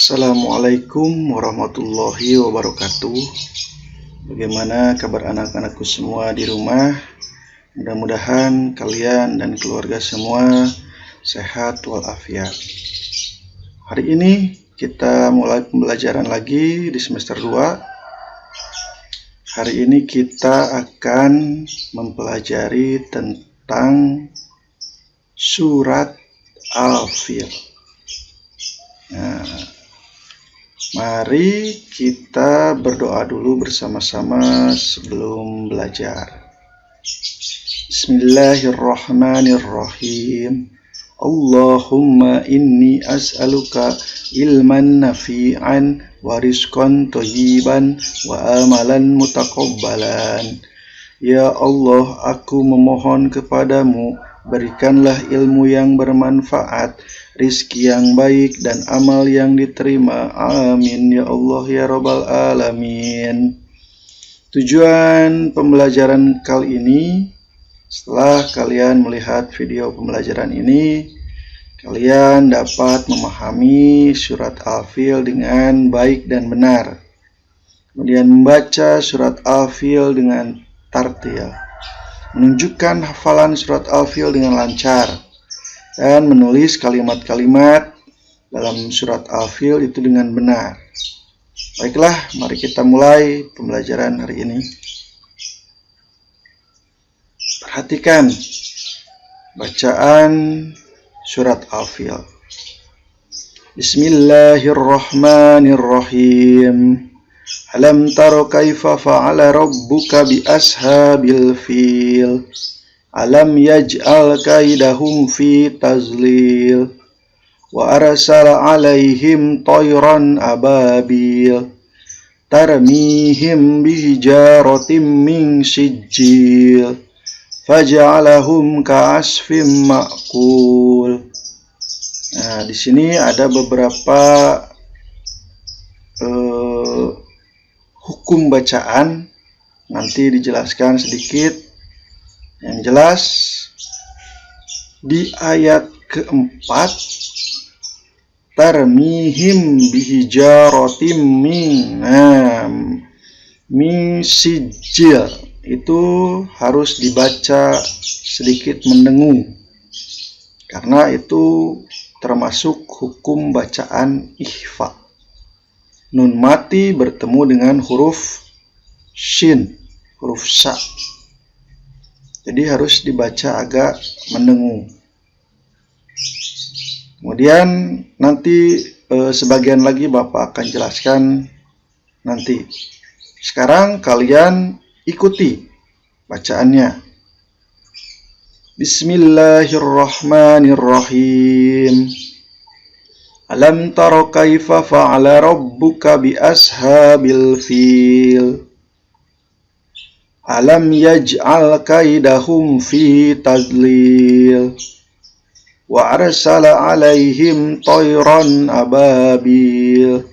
Assalamualaikum warahmatullahi wabarakatuh. Bagaimana kabar anak-anakku semua di rumah? Mudah-mudahan kalian dan keluarga semua sehat walafiat. Hari ini kita mulai pembelajaran lagi di semester 2. Hari ini kita akan mempelajari tentang surat Al-Fil. Nah, mari kita berdoa dulu bersama-sama sebelum belajar. Bismillahirrahmanirrahim. Allahumma inni as'aluka ilman nafi'an wa rizqan thayyiban wa amalan mutaqabbalan. Ya Allah, aku memohon kepadamu, berikanlah ilmu yang bermanfaat, rizki yang baik, dan amal yang diterima. Amin ya Allah ya Rabbal Alamin. Tujuan pembelajaran kali ini, setelah kalian melihat video pembelajaran ini, kalian dapat memahami surat Al-Fil dengan baik dan benar. Kemudian membaca surat Al-Fil dengan tartil, menunjukkan hafalan surat Al-Fil dengan lancar, dan menulis kalimat-kalimat dalam surat Al-Fil itu dengan benar. Baiklah, mari kita mulai pembelajaran hari ini. Perhatikan bacaan surat Al-Fil. Bismillahirrahmanirrahim. Alam taro kaifa fa'ala rabbuka bi ashabil fil. Alam yaj'al kaidahum fi tazlil. Wa arsala alaihim tayran ababil. Tarmihim bihijaratim min sijil. Faja'alahum ka'asfim ma'kul. Nah, di sini ada beberapa hukum bacaan, nanti dijelaskan sedikit. Yang jelas di ayat keempat, tarmihim bihijaratim min sijil, itu harus dibaca sedikit mendengung, karena itu termasuk hukum bacaan ikhfa. Nun mati bertemu dengan huruf shin, huruf sa. Jadi harus dibaca agak mendengung. Kemudian nanti sebagian lagi Bapak akan jelaskan nanti. Sekarang kalian ikuti bacaannya. Bismillahirrahmanirrahim. Alam taro kaifa fa'ala rabbuka bi ashabil fil. Alam yaj'al kaidahum fi tadlil. Wa arsala alaihim tayran ababil.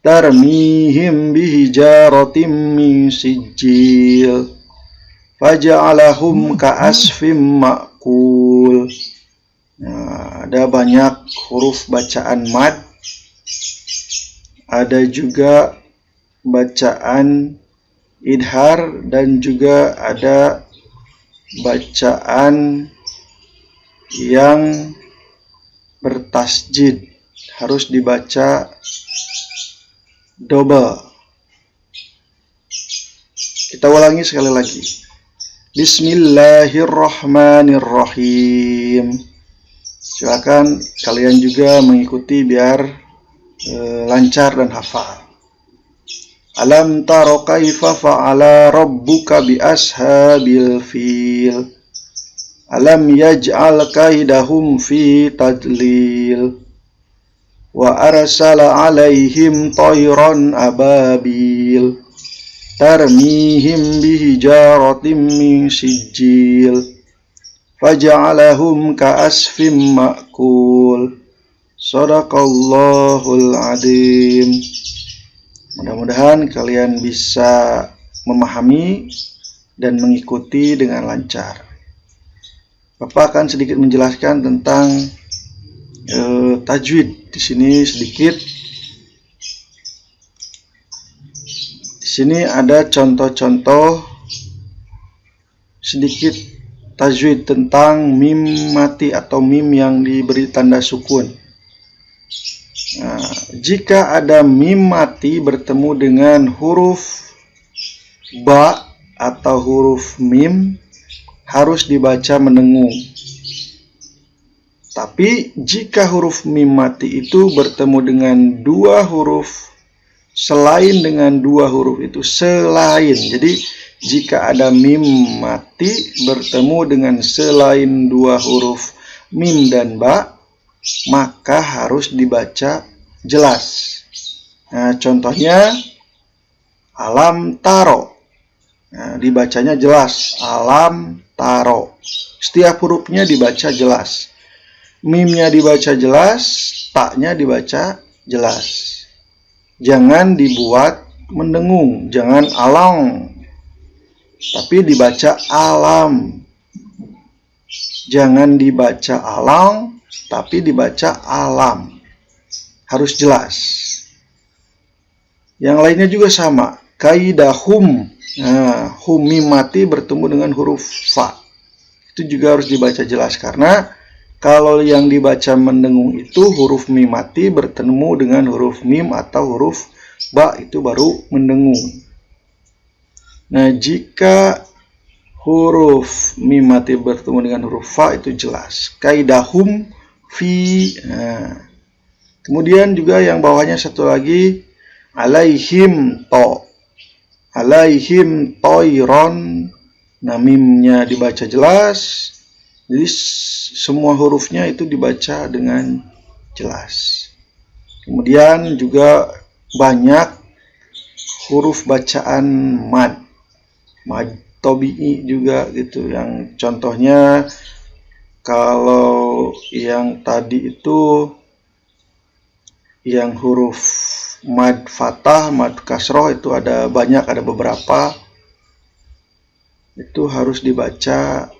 Tarmihim bihijaratim min sijil. Faja'alahum ka'asfim ma'kul. Nah, ada banyak huruf bacaan mad, ada juga bacaan idhar, dan juga ada bacaan yang bertasjid, harus dibaca double. Kita ulangi sekali lagi. Bismillahirrahmanirrahim. Silakan kalian juga mengikuti biar lancar dan hafal. Alam taro kaifa fa'ala rabbuka bi ashabil fil. Alam yaj'al kaidahum fi tadlil. Wa arsala alaihim tayran ababil. Tarmihim bihijaratim min sijil. Faja'alahum ka'asfim ma'kul. Shadaqallahul adzim. Mudah-mudahan kalian bisa memahami dan mengikuti dengan lancar. Bapak akan sedikit menjelaskan tentang tajwid. Di sini sedikit. Di sini ada contoh-contoh sedikit tajwid tentang mim mati atau mim yang diberi tanda sukun. Nah, jika ada mim mati bertemu dengan huruf ba atau huruf mim, harus dibaca mendengung. Tapi jika huruf mim mati itu bertemu dengan dua huruf selain dengan dua huruf itu selain. Jadi jika ada mim mati bertemu dengan selain dua huruf mim dan ba, maka harus dibaca jelas. Nah, contohnya alam taro. Nah, dibacanya jelas, alam taro. Setiap hurufnya dibaca jelas. Mimnya dibaca jelas, taknya dibaca jelas. Jangan dibuat mendengung, jangan alang, tapi dibaca alam. Jangan dibaca alang, tapi dibaca alam. Harus jelas. Yang lainnya juga sama. Kaidahum. Nah, hum mim mati bertemu dengan huruf fa. Itu juga harus dibaca jelas, karena kalau yang dibaca mendengung itu huruf mim mati bertemu dengan huruf mim atau huruf ba, itu baru mendengung. Nah, jika huruf mim mati bertemu dengan huruf fa itu jelas. Kaidahum fi. Nah, kemudian juga yang bawahnya satu lagi, alaihim to. Alaihim toiron. Nah, mimnya dibaca jelas. Jadi semua hurufnya itu dibaca dengan jelas. Kemudian juga banyak huruf bacaan mad. Mad tobi'i juga gitu. Yang contohnya kalau yang tadi itu yang huruf mad fathah, mad kasroh itu ada banyak, ada beberapa. Itu harus dibaca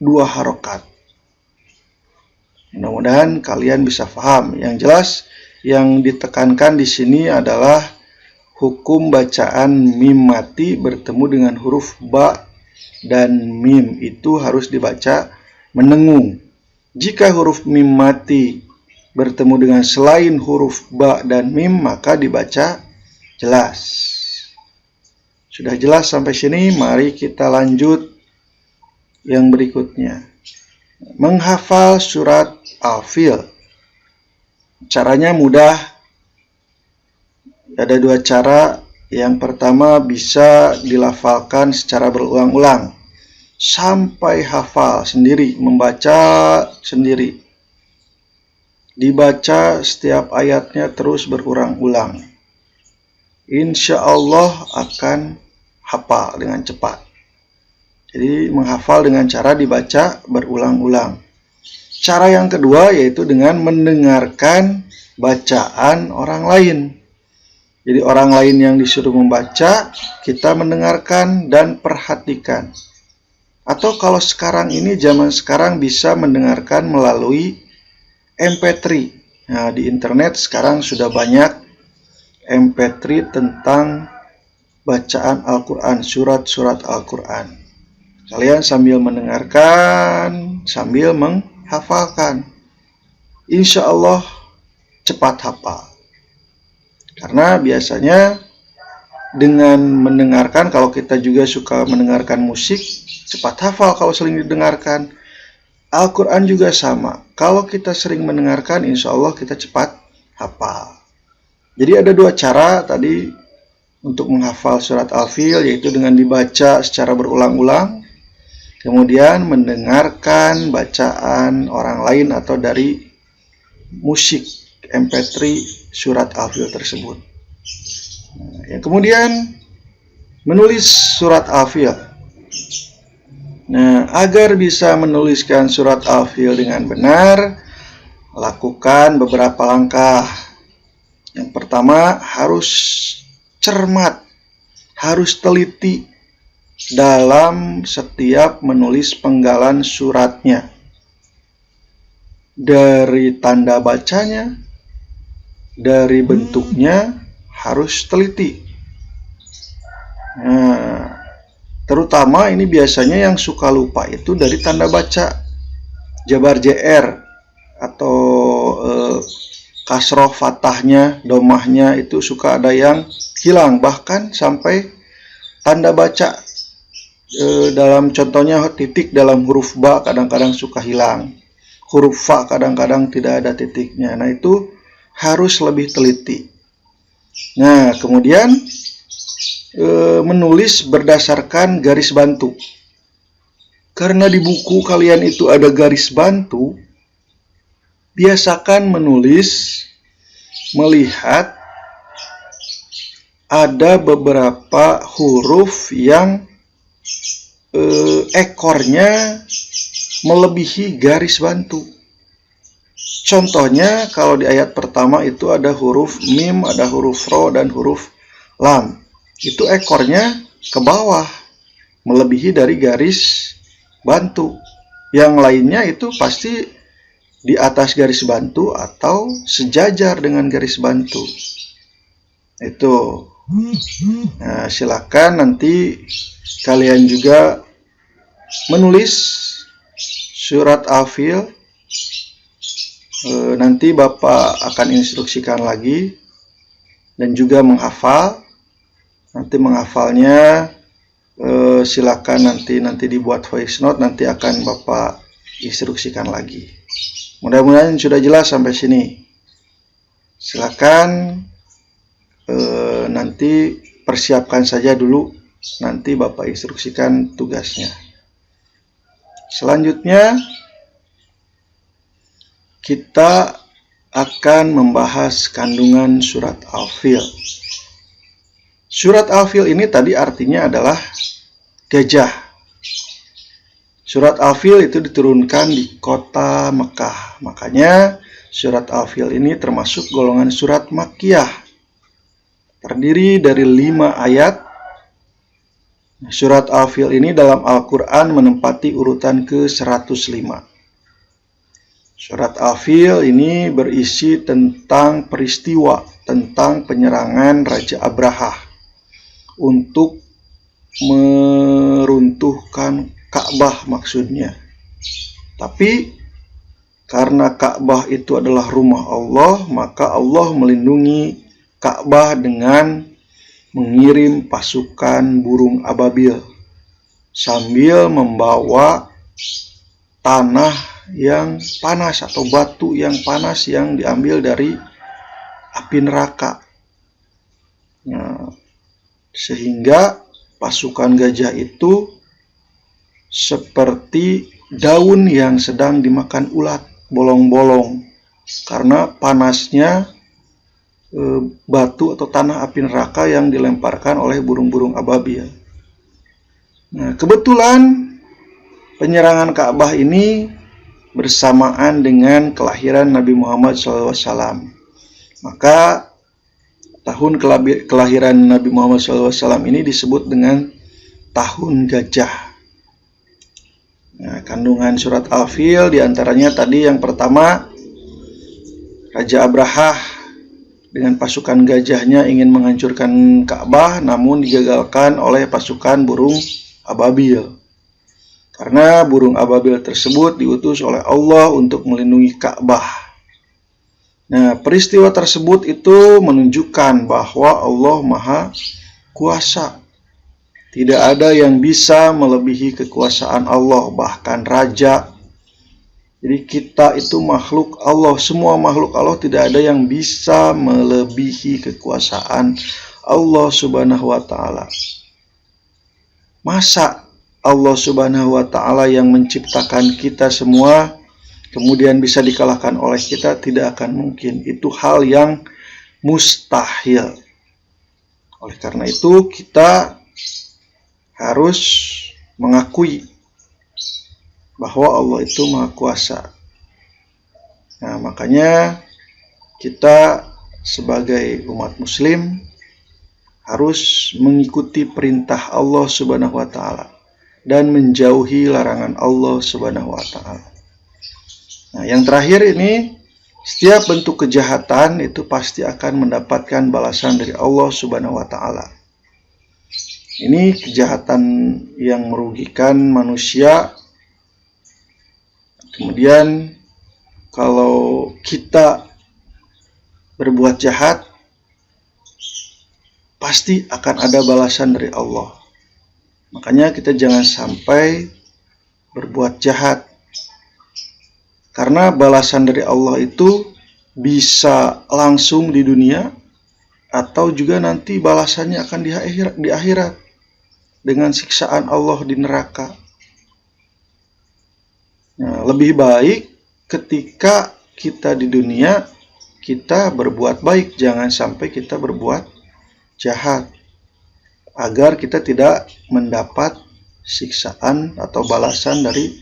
2 harokat. Mudah-mudahan kalian bisa paham. Yang jelas yang ditekankan di sini adalah hukum bacaan mim mati bertemu dengan huruf ba dan mim itu harus dibaca mendengung. Jika huruf mim mati bertemu dengan selain huruf ba dan mim, maka dibaca jelas. Sudah jelas sampai sini? Mari kita lanjut yang berikutnya. Menghafal surat Al-Fil. Caranya mudah. Ada 2 cara. Yang pertama bisa dilafalkan secara berulang-ulang sampai hafal sendiri, membaca sendiri. Dibaca setiap ayatnya terus berulang-ulang. Insya Allah akan hafal dengan cepat. Jadi menghafal dengan cara dibaca berulang-ulang. Cara yang kedua yaitu dengan mendengarkan bacaan orang lain. Jadi orang lain yang disuruh membaca, kita mendengarkan dan perhatikan. Atau kalau sekarang ini, zaman sekarang bisa mendengarkan melalui MP3. Nah, di internet sekarang sudah banyak MP3 tentang bacaan Al-Quran, surat-surat Al-Quran. Kalian sambil mendengarkan, sambil menghafalkan. Insya Allah cepat hafal. Karena biasanya dengan mendengarkan, kalau kita juga suka mendengarkan musik, cepat hafal kalau sering didengarkan. Al-Quran juga sama. Kalau kita sering mendengarkan, insya Allah kita cepat hafal. Jadi ada 2 cara tadi untuk menghafal surat Al-Fil, yaitu dengan dibaca secara berulang-ulang, kemudian mendengarkan bacaan orang lain atau dari musik MP3 surat Al-Fil tersebut. Kemudian menulis surat Al-Fil. Nah, agar bisa menuliskan surat Al-Fil dengan benar, lakukan beberapa langkah. Yang pertama, harus cermat, harus teliti dalam setiap menulis penggalan suratnya. dari tanda bacanya, dari bentuknya harus teliti. Nah, terutama ini biasanya yang suka lupa itu dari tanda baca, jabar JR atau kasroh fatahnya, domahnya itu suka ada yang hilang, bahkan sampai tanda baca dalam contohnya titik dalam huruf ba kadang-kadang suka hilang, huruf fa kadang-kadang tidak ada titiknya. Nah, itu harus lebih teliti. Nah, kemudian menulis berdasarkan garis bantu. Karena di buku kalian itu ada garis bantu, biasakan menulis melihat ada beberapa huruf yang ekornya melebihi garis bantu. Contohnya kalau di ayat pertama itu ada huruf mim, ada huruf ro, dan huruf lam. Itu ekornya ke bawah, melebihi dari garis bantu. Yang lainnya itu pasti di atas garis bantu atau sejajar dengan garis bantu. Itu. Nah, silakan nanti kalian juga menulis surat Al-Fil. Nanti Bapak akan instruksikan lagi dan juga menghafal. Nanti menghafalnya silakan nanti dibuat voice note, nanti akan Bapak instruksikan lagi. Mudah-mudahan sudah jelas sampai sini. Silakan nanti persiapkan saja dulu, nanti Bapak instruksikan tugasnya. Selanjutnya kita akan membahas kandungan surat Al-Fil. Surat Al-Fil ini tadi artinya adalah gajah. Surat Al-Fil itu diturunkan di kota Mekah. Makanya surat Al-Fil ini termasuk golongan surat Makkiyah. Terdiri dari 5 ayat. Surat Al-Fil ini dalam Al-Quran menempati urutan ke-105. Surat Al-Fil ini berisi tentang peristiwa, tentang penyerangan Raja Abrahah untuk meruntuhkan Ka'bah maksudnya. Tapi karena Ka'bah itu adalah rumah Allah, maka Allah melindungi Ka'bah dengan mengirim pasukan burung ababil sambil membawa tanah yang panas atau batu yang panas yang diambil dari api neraka. Nah, sehingga pasukan gajah itu seperti daun yang sedang dimakan ulat, bolong-bolong, karena panasnya batu atau tanah api neraka yang dilemparkan oleh burung-burung ababil. Nah, kebetulan penyerangan Ka'bah ini bersamaan dengan kelahiran Nabi Muhammad SAW. Maka tahun kelahiran Nabi Muhammad SAW ini disebut dengan tahun gajah. Nah, kandungan surat Al-Fil diantaranya tadi yang pertama, Raja Abrahah dengan pasukan gajahnya ingin menghancurkan Ka'bah, namun digagalkan oleh pasukan burung ababil. Karena burung ababil tersebut diutus oleh Allah untuk melindungi Ka'bah. Nah, peristiwa tersebut itu menunjukkan bahwa Allah Maha Kuasa. Tidak ada yang bisa melebihi kekuasaan Allah, bahkan raja. Jadi kita itu makhluk Allah, semua makhluk Allah, tidak ada yang bisa melebihi kekuasaan Allah Subhanahu wa Ta'ala. Masa Allah Subhanahu wa Ta'ala yang menciptakan kita semua kemudian bisa dikalahkan oleh kita? Tidak akan mungkin. Itu hal yang mustahil. Oleh karena itu kita harus mengakui bahwa Allah itu Maha Kuasa. Nah, makanya kita sebagai umat muslim harus mengikuti perintah Allah Subhanahu wa Ta'ala dan menjauhi larangan Allah Subhanahu wa Ta'ala. Nah, yang terakhir ini, setiap bentuk kejahatan itu pasti akan mendapatkan balasan dari Allah Subhanahu wa Ta'ala. Ini kejahatan yang merugikan manusia. Kemudian kalau kita berbuat jahat, pasti akan ada balasan dari Allah. Makanya kita jangan sampai berbuat jahat. Karena balasan dari Allah itu bisa langsung di dunia, atau juga nanti balasannya akan di akhirat dengan siksaan Allah di neraka. Nah, lebih baik ketika kita di dunia, kita berbuat baik, jangan sampai kita berbuat jahat, agar kita tidak mendapat siksaan atau balasan dari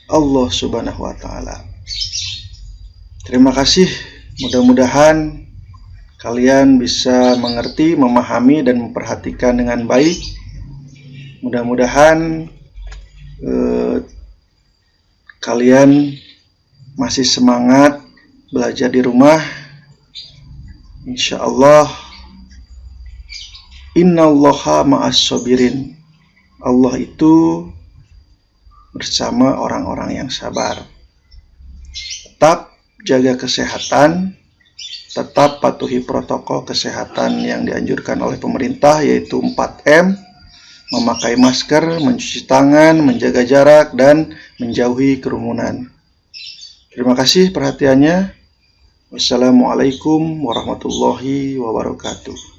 Allah Subhanahu wa Ta'ala. Terima kasih, mudah-mudahan kalian bisa mengerti, memahami, dan memperhatikan dengan baik. Mudah-mudahan kalian masih semangat belajar di rumah. Insya Allah, innallaha ma'as sabirin. Allah itu bersama orang-orang yang sabar. Tetap jaga kesehatan, tetap patuhi protokol kesehatan yang dianjurkan oleh pemerintah, yaitu 4M, memakai masker, mencuci tangan, menjaga jarak, dan menjauhi kerumunan. Terima kasih perhatiannya. Wassalamualaikum warahmatullahi wabarakatuh.